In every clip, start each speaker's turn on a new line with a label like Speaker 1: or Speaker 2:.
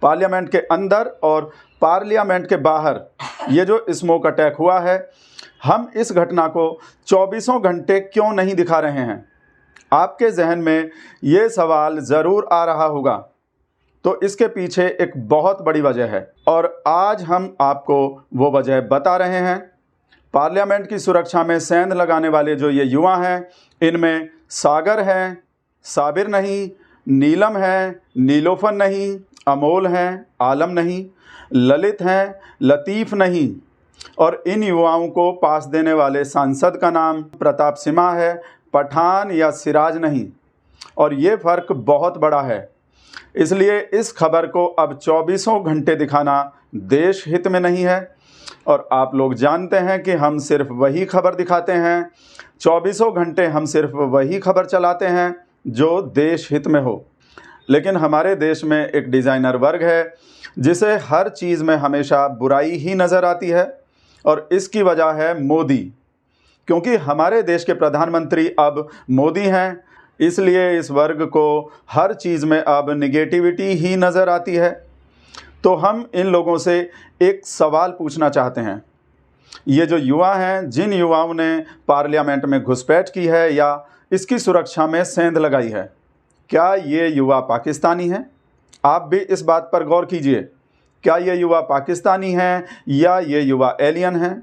Speaker 1: Parliament के अंदर और पार्लियामेंट के बाहर ये जो स्मोक अटैक हुआ है, हम इस घटना को 24 घंटे क्यों नहीं दिखा रहे हैं? आपके जहन में ये सवाल ज़रूर आ रहा होगा। तो इसके पीछे एक बहुत बड़ी वजह है और आज हम आपको वो वजह बता रहे हैं। पार्लियामेंट की सुरक्षा में सेंध लगाने वाले जो ये युवा हैं, इनमें सागर हैं, साबिर नहीं, नीलम है, नीलोफर नहीं, अमोल हैं, आलम नहीं, ललित हैं, लतीफ़ नहीं, और इन युवाओं को पास देने वाले सांसद का नाम प्रताप सिम्हा है, पठान या सिराज नहीं। और ये फ़र्क बहुत बड़ा है। इसलिए इस खबर को अब 24 घंटे दिखाना देश हित में नहीं है। और आप लोग जानते हैं कि हम सिर्फ वही खबर दिखाते हैं, 24 घंटे हम सिर्फ वही खबर चलाते हैं जो देश हित में हो। लेकिन हमारे देश में एक डिज़ाइनर वर्ग है जिसे हर चीज़ में हमेशा बुराई ही नज़र आती है, और इसकी वजह है मोदी। क्योंकि हमारे देश के प्रधानमंत्री अब मोदी हैं, इसलिए इस वर्ग को हर चीज़ में अब निगेटिविटी ही नज़र आती है। तो हम इन लोगों से एक सवाल पूछना चाहते हैं। ये जो युवा हैं, जिन युवाओं ने पार्लियामेंट में घुसपैठ की है या इसकी सुरक्षा में सेंध लगाई है, क्या ये युवा पाकिस्तानी हैं? आप भी इस बात पर गौर कीजिए। क्या ये युवा पाकिस्तानी हैं या ये युवा एलियन हैं?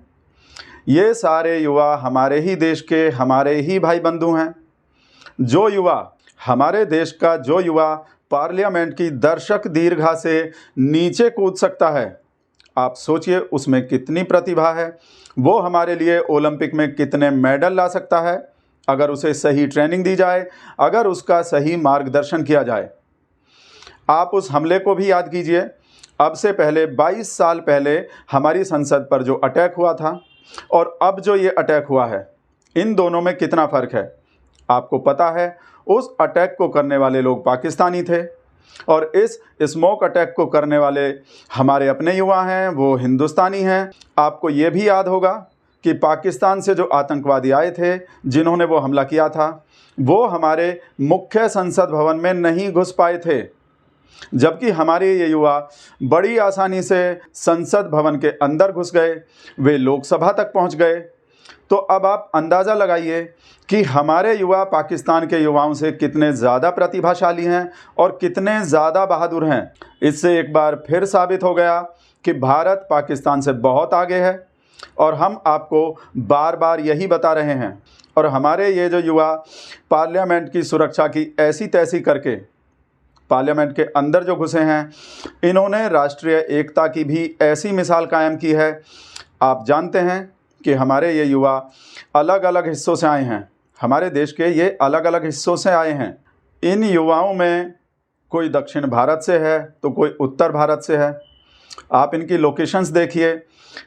Speaker 1: ये सारे युवा हमारे ही देश के, हमारे ही भाई बंधु हैं। जो युवा हमारे देश का जो युवा पार्लियामेंट की दर्शक दीर्घा से नीचे कूद सकता है, आप सोचिए उसमें कितनी प्रतिभा है। वो हमारे लिए ओलंपिक में कितने मेडल ला सकता है अगर उसे सही ट्रेनिंग दी जाए, अगर उसका सही मार्गदर्शन किया जाए। आप उस हमले को भी याद कीजिए। अब से पहले 22 साल पहले हमारी संसद पर जो अटैक हुआ था और अब जो ये अटैक हुआ है, इन दोनों में कितना फ़र्क है। आपको पता है उस अटैक को करने वाले लोग पाकिस्तानी थे और इस स्मोक अटैक को करने वाले हमारे अपने युवा हैं, वो हिंदुस्तानी हैं। आपको ये भी याद होगा कि पाकिस्तान से जो आतंकवादी आए थे, जिन्होंने वो हमला किया था, वो हमारे मुख्य संसद भवन में नहीं घुस पाए थे, जबकि हमारे ये युवा बड़ी आसानी से संसद भवन के अंदर घुस गए, वे लोकसभा तक पहुंच गए। तो अब आप अंदाज़ा लगाइए कि हमारे युवा पाकिस्तान के युवाओं से कितने ज़्यादा प्रतिभाशाली हैं और कितने ज़्यादा बहादुर हैं। इससे एक बार फिर साबित हो गया कि भारत पाकिस्तान से बहुत आगे है और हम आपको बार बार यही बता रहे हैं। और हमारे ये जो युवा पार्लियामेंट की सुरक्षा की ऐसी तैसी करके पार्लियामेंट के अंदर जो घुसे हैं, इन्होंने राष्ट्रीय एकता की भी ऐसी मिसाल कायम की है। आप जानते हैं कि हमारे ये युवा अलग अलग हिस्सों से आए हैं, हमारे देश के ये अलग अलग हिस्सों से आए हैं। इन युवाओं में कोई दक्षिण भारत से है तो कोई उत्तर भारत से है। आप इनकी लोकेशंस देखिए,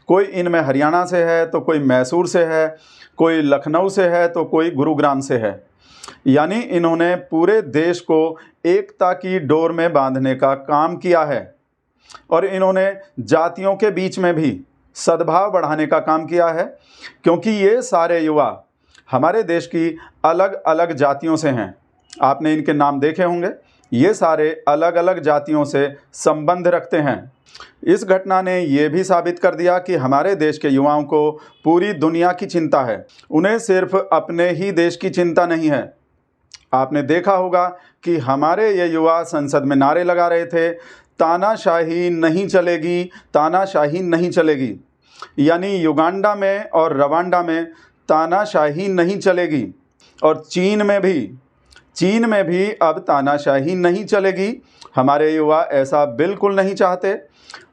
Speaker 1: कोई इनमें हरियाणा से है तो कोई मैसूर से है, कोई लखनऊ से है तो कोई गुरुग्राम से है। यानी इन्होंने पूरे देश को एकता की डोर में बांधने का काम किया है और इन्होंने जातियों के बीच में भी सद्भाव बढ़ाने का काम किया है। क्योंकि ये सारे युवा हमारे देश की अलग अलग जातियों से हैं। आपने इनके नाम देखे होंगे। ये सारे अलग अलग जातियों से संबंध रखते हैं। इस घटना ने ये भी साबित कर दिया कि हमारे देश के युवाओं को पूरी दुनिया की चिंता है, उन्हें सिर्फ अपने ही देश की चिंता नहीं है। आपने देखा होगा कि हमारे ये युवा संसद में नारे लगा रहे थे, तानाशाही नहीं चलेगी, तानाशाही नहीं चलेगी। यानी युगांडा में और रवांडा में तानाशाही नहीं चलेगी और चीन में भी अब तानाशाही नहीं चलेगी। हमारे युवा ऐसा बिल्कुल नहीं चाहते।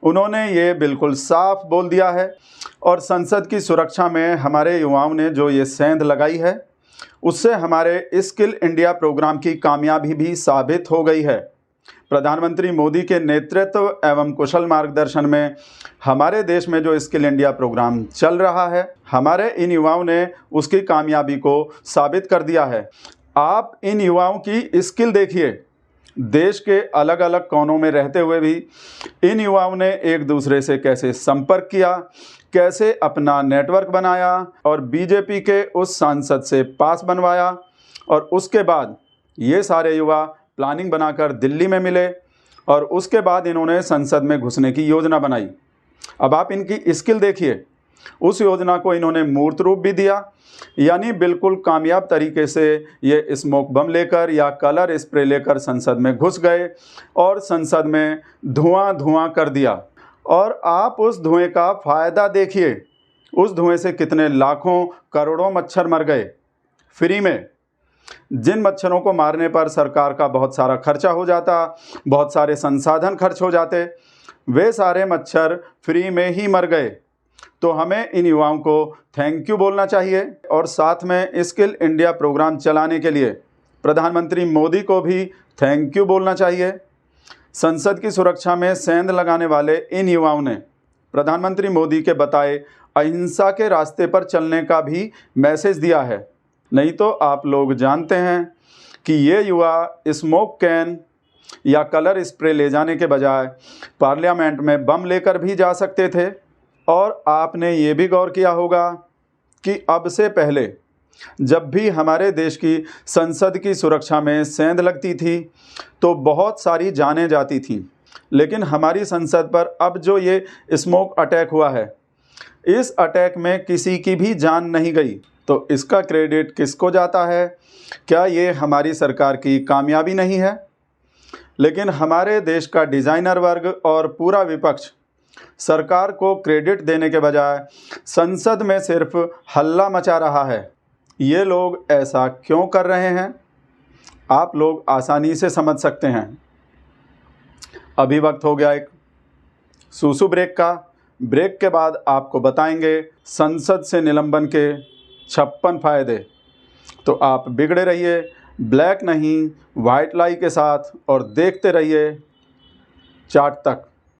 Speaker 1: उन्होंने ये बिल्कुल साफ बोल दिया है और संसद की सुरक्षा में हमारे युवाओं ने जो ये सेंध लगाई है, उससे हमारे स्किल इंडिया प्रोग्राम की कामयाबी भी साबित हो गई है। प्रधानमंत्री मोदी के नेतृत्व एवं कुशल मार्गदर्शन में हमारे देश में जो स्किल इंडिया प्रोग्राम चल रहा है, हमारे इन युवाओं ने उसकी कामयाबी को साबित कर दिया है। आप इन युवाओं की स्किल देखिए। देश के अलग अलग कोनों में रहते हुए भी इन युवाओं ने एक दूसरे से कैसे संपर्क किया, कैसे अपना नेटवर्क बनाया और बीजेपी के उस सांसद से पास बनवाया। और उसके बाद ये सारे युवा प्लानिंग बनाकर दिल्ली में मिले और उसके बाद इन्होंने संसद में घुसने की योजना बनाई। अब आप इनकी स्किल देखिए, उस योजना को इन्होंने मूर्त रूप भी दिया, यानी बिल्कुल कामयाब तरीके से ये स्मोक बम लेकर या कलर स्प्रे लेकर संसद में घुस गए और संसद में धुआं धुआं कर दिया। और आप उस धुएं का फ़ायदा देखिए, उस धुएं से कितने लाखों करोड़ों मच्छर मर गए फ्री में। जिन मच्छरों को मारने पर सरकार का बहुत सारा खर्चा हो जाता, बहुत सारे संसाधन खर्च हो जाते, वे सारे मच्छर फ्री में ही मर गए। तो हमें इन युवाओं को थैंक यू बोलना चाहिए और साथ में स्किल इंडिया प्रोग्राम चलाने के लिए प्रधानमंत्री मोदी को भी थैंक यू बोलना चाहिए। संसद की सुरक्षा में सेंध लगाने वाले इन युवाओं ने प्रधानमंत्री मोदी के बताए अहिंसा के रास्ते पर चलने का भी मैसेज दिया है। नहीं तो आप लोग जानते हैं कि ये युवा स्मोक कैन या कलर स्प्रे ले जाने के बजाय पार्लियामेंट में बम लेकर भी जा सकते थे। और आपने ये भी गौर किया होगा कि अब से पहले जब भी हमारे देश की संसद की सुरक्षा में सेंध लगती थी तो बहुत सारी जानें जाती थीं, लेकिन हमारी संसद पर अब जो ये स्मोक अटैक हुआ है, इस अटैक में किसी की भी जान नहीं गई। तो इसका क्रेडिट किसको जाता है? क्या ये हमारी सरकार की कामयाबी नहीं है? लेकिन हमारे देश का डिज़ाइनर वर्ग और पूरा विपक्ष सरकार को क्रेडिट देने के बजाय संसद में सिर्फ हल्ला मचा रहा है। ये लोग ऐसा क्यों कर रहे हैं? आप लोग आसानी से समझ सकते हैं। अभी वक्त हो गया एक सूसू ब्रेक का। ब्रेक के बाद आपको बताएंगे संसद से निलंबन के 56 फ़ायदे। तो आप बिगड़े रहिए ब्लैक नहीं वाइट लाई के साथ और देखते रहिए चाट तक।